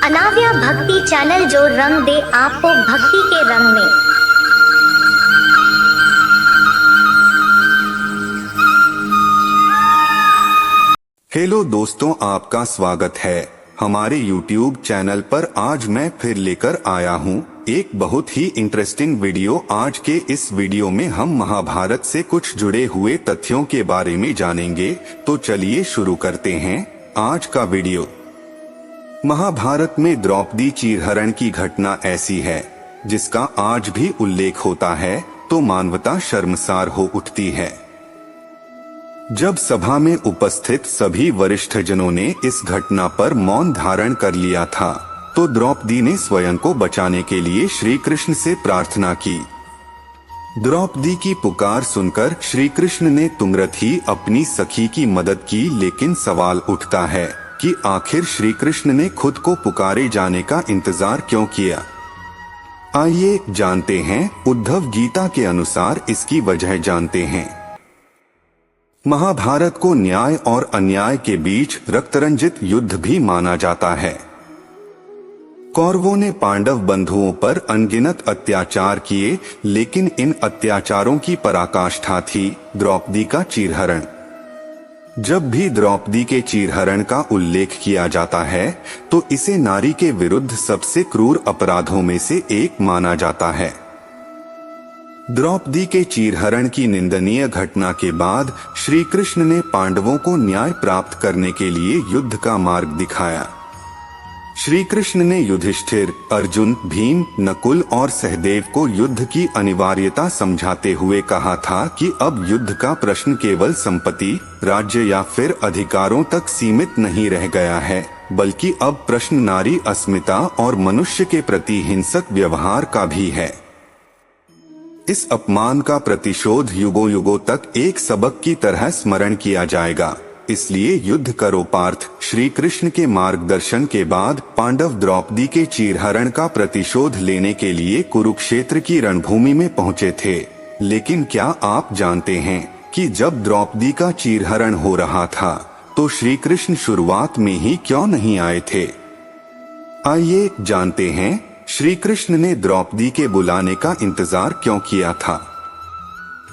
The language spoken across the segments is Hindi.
अनाव्या भक्ति चैनल जो रंग दे आपको भक्ति के रंग में। हेलो दोस्तों, आपका स्वागत है हमारे YouTube चैनल पर। आज मैं फिर लेकर आया हूँ एक बहुत ही इंटरेस्टिंग वीडियो। आज के इस वीडियो में हम महाभारत से कुछ जुड़े हुए तथ्यों के बारे में जानेंगे। तो चलिए शुरू करते हैं आज का वीडियो। महाभारत में द्रौपदी चीरहरण की घटना ऐसी है जिसका आज भी उल्लेख होता है तो मानवता शर्मसार हो उठती है। जब सभा में उपस्थित सभी वरिष्ठ जनों ने इस घटना पर मौन धारण कर लिया था तो द्रौपदी ने स्वयं को बचाने के लिए श्री कृष्ण से प्रार्थना की। द्रौपदी की पुकार सुनकर श्री कृष्ण ने तुरंत ही अपनी सखी की मदद की, लेकिन सवाल उठता है कि आखिर श्री कृष्ण ने खुद को पुकारे जाने का इंतजार क्यों किया। आइए जानते हैं, उद्धव गीता के अनुसार इसकी वजह जानते हैं। महाभारत को न्याय और अन्याय के बीच रक्तरंजित युद्ध भी माना जाता है। कौरवों ने पांडव बंधुओं पर अनगिनत अत्याचार किए, लेकिन इन अत्याचारों की पराकाष्ठा थी द्रौपदी का चीरहरण। जब भी द्रौपदी के चीरहरण का उल्लेख किया जाता है तो इसे नारी के विरुद्ध सबसे क्रूर अपराधों में से एक माना जाता है। द्रौपदी के चीरहरण की निंदनीय घटना के बाद श्री कृष्ण ने पांडवों को न्याय प्राप्त करने के लिए युद्ध का मार्ग दिखाया। श्री कृष्ण ने युधिष्ठिर, अर्जुन, भीम, नकुल और सहदेव को युद्ध की अनिवार्यता समझाते हुए कहा था कि अब युद्ध का प्रश्न केवल संपत्ति, राज्य या फिर अधिकारों तक सीमित नहीं रह गया है, बल्कि अब प्रश्न नारी अस्मिता और मनुष्य के प्रति हिंसक व्यवहार का भी है। इस अपमान का प्रतिशोध युगों युगों तक एक सबक की तरह स्मरण किया जाएगा। इसलिए युद्ध करो पार्थ श्री कृष्ण के मार्गदर्शन के बाद पांडव द्रौपदी के चीरहरण का प्रतिशोध लेने के लिए कुरुक्षेत्र की रणभूमि में पहुंचे थे। लेकिन क्या आप जानते हैं कि जब द्रौपदी का चीरहरण हो रहा था तो श्री कृष्ण शुरुआत में ही क्यों नहीं आए थे? आइए जानते हैं, श्री कृष्ण ने द्रौपदी के बुलाने का इंतजार क्यों किया था।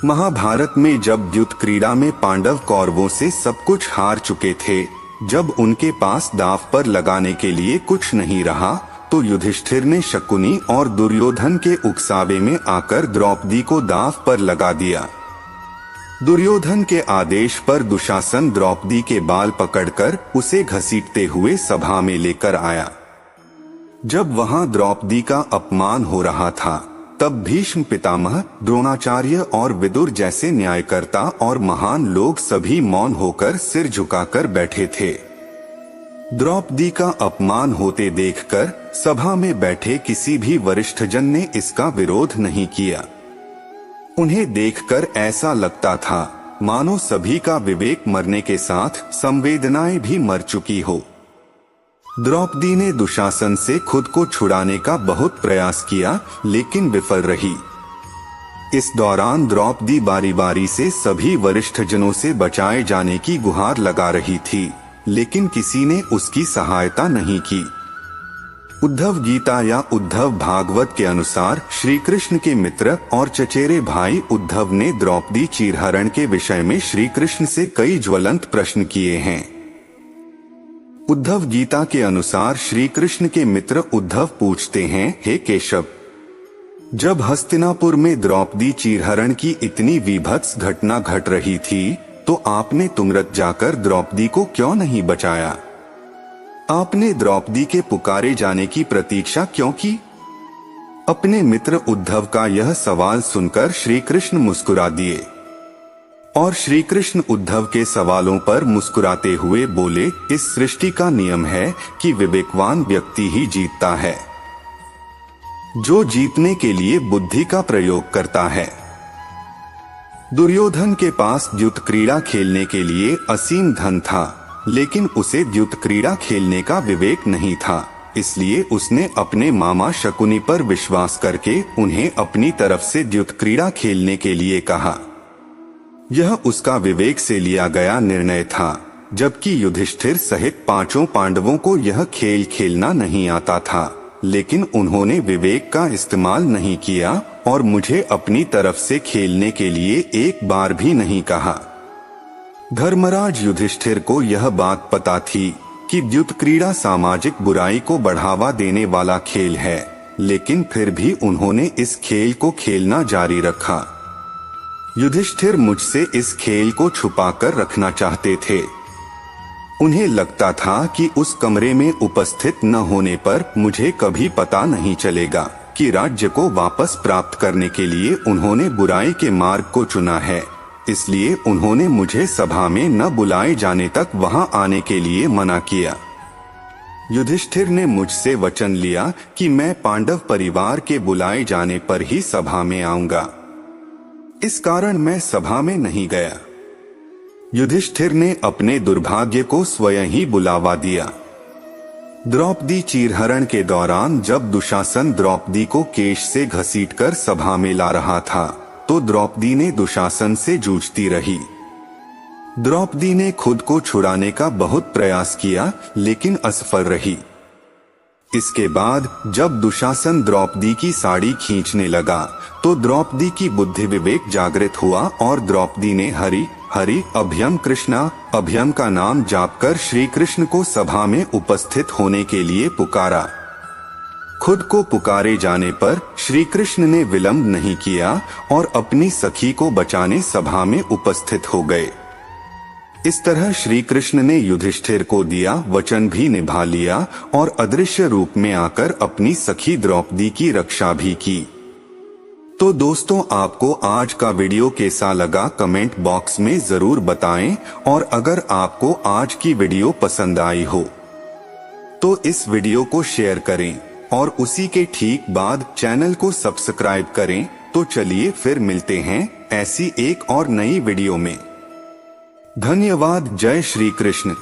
महाभारत में जब युद्ध क्रीड़ा में पांडव कौरवों से सब कुछ हार चुके थे, जब उनके पास दांव पर लगाने के लिए कुछ नहीं रहा, तो युधिष्ठिर ने शकुनी और दुर्योधन के उकसावे में आकर द्रौपदी को दांव पर लगा दिया। दुर्योधन के आदेश पर दुशासन द्रौपदी के बाल पकड़कर उसे घसीटते हुए सभा में लेकर आया। जब वहां द्रौपदी का अपमान हो रहा था तब भीष्म पितामह, द्रोणाचार्य और विदुर जैसे न्यायकर्ता और महान लोग सभी मौन होकर सिर झुकाकर बैठे थे। द्रौपदी का अपमान होते देखकर सभा में बैठे किसी भी वरिष्ठ जन ने इसका विरोध नहीं किया। उन्हें देखकर ऐसा लगता था मानो सभी का विवेक मरने के साथ संवेदनाएं भी मर चुकी हो। द्रौपदी ने दुशासन से खुद को छुड़ाने का बहुत प्रयास किया, लेकिन विफल रही। इस दौरान द्रौपदी बारी बारी से सभी वरिष्ठ जनों से बचाए जाने की गुहार लगा रही थी, लेकिन किसी ने उसकी सहायता नहीं की। उद्धव गीता या उद्धव भागवत के अनुसार श्री कृष्ण के मित्र और चचेरे भाई उद्धव ने द्रौपदी चीरहरण के विषय में श्री कृष्ण से कई ज्वलंत प्रश्न किए हैं। उद्धव गीता के अनुसार श्री कृष्ण के मित्र उद्धव पूछते हैं, हे केशव, जब हस्तिनापुर में द्रौपदी चीरहरण की इतनी विभत्स घटना घट रही थी तो आपने तुरंत जाकर द्रौपदी को क्यों नहीं बचाया? आपने द्रौपदी के पुकारे जाने की प्रतीक्षा क्यों की? अपने मित्र उद्धव का यह सवाल सुनकर श्री कृष्ण मुस्कुरा दिए और श्री कृष्ण उद्धव के सवालों पर मुस्कुराते हुए बोले, इस सृष्टि का नियम है कि विवेकवान व्यक्ति ही जीतता है, जो जीतने के लिए बुद्धि का प्रयोग करता है। दुर्योधन के पास युद्ध क्रीड़ा खेलने के लिए असीम धन था, लेकिन उसे युद्ध क्रीड़ा खेलने का विवेक नहीं था। इसलिए उसने अपने मामा शकुनी पर विश्वास करके उन्हें अपनी तरफ से युद्ध क्रीड़ा खेलने के लिए कहा। यह उसका विवेक से लिया गया निर्णय था। जबकि युधिष्ठिर सहित पांचों पांडवों को यह खेल खेलना नहीं आता था, लेकिन उन्होंने विवेक का इस्तेमाल नहीं किया और मुझे अपनी तरफ से खेलने के लिए एक बार भी नहीं कहा। धर्मराज युधिष्ठिर को यह बात पता थी कि द्यूत क्रीड़ा सामाजिक बुराई को बढ़ावा देने वाला खेल है, लेकिन फिर भी उन्होंने इस खेल को खेलना जारी रखा। युधिष्ठिर मुझसे इस खेल को छुपाकर रखना चाहते थे। उन्हें लगता था कि उस कमरे में उपस्थित न होने पर मुझे कभी पता नहीं चलेगा कि राज्य को वापस प्राप्त करने के लिए उन्होंने बुराई के मार्ग को चुना है। इसलिए उन्होंने मुझे सभा में न बुलाए जाने तक वहां आने के लिए मना किया। युधिष्ठिर ने मुझसे वचन लिया कि मैं पांडव परिवार के बुलाए जाने पर ही सभा में आऊंगा। इस कारण मैं सभा में नहीं गया। युधिष्ठिर ने अपने दुर्भाग्य को स्वयं ही बुलावा दिया। द्रौपदी चीरहरण के दौरान जब दुशासन द्रौपदी को केश से घसीटकर सभा में ला रहा था, तो द्रौपदी ने दुशासन से जूझती रही। द्रौपदी ने खुद को छुड़ाने का बहुत प्रयास किया, लेकिन असफल रही। इसके बाद जब दुशासन द्रौपदी की साड़ी खींचने लगा, तो द्रौपदी की बुद्धि विवेक जागृत हुआ और द्रौपदी ने हरि हरि अभयम कृष्णा अभयम का नाम जापकर श्री कृष्ण को सभा में उपस्थित होने के लिए पुकारा। खुद को पुकारे जाने पर श्री कृष्ण ने विलंब नहीं किया और अपनी सखी को बचाने सभा में उपस्थित हो गए। इस तरह श्री कृष्ण ने युधिष्ठिर को दिया वचन भी निभा लिया और अदृश्य रूप में आकर अपनी सखी द्रौपदी की रक्षा भी की। तो दोस्तों, आपको आज का वीडियो कैसा लगा कमेंट बॉक्स में जरूर बताएं, और अगर आपको आज की वीडियो पसंद आई हो तो इस वीडियो को शेयर करें और उसी के ठीक बाद चैनल को सब्सक्राइब करें। तो चलिए फिर मिलते हैं ऐसी एक और नई वीडियो में। धन्यवाद। जय श्री कृष्ण।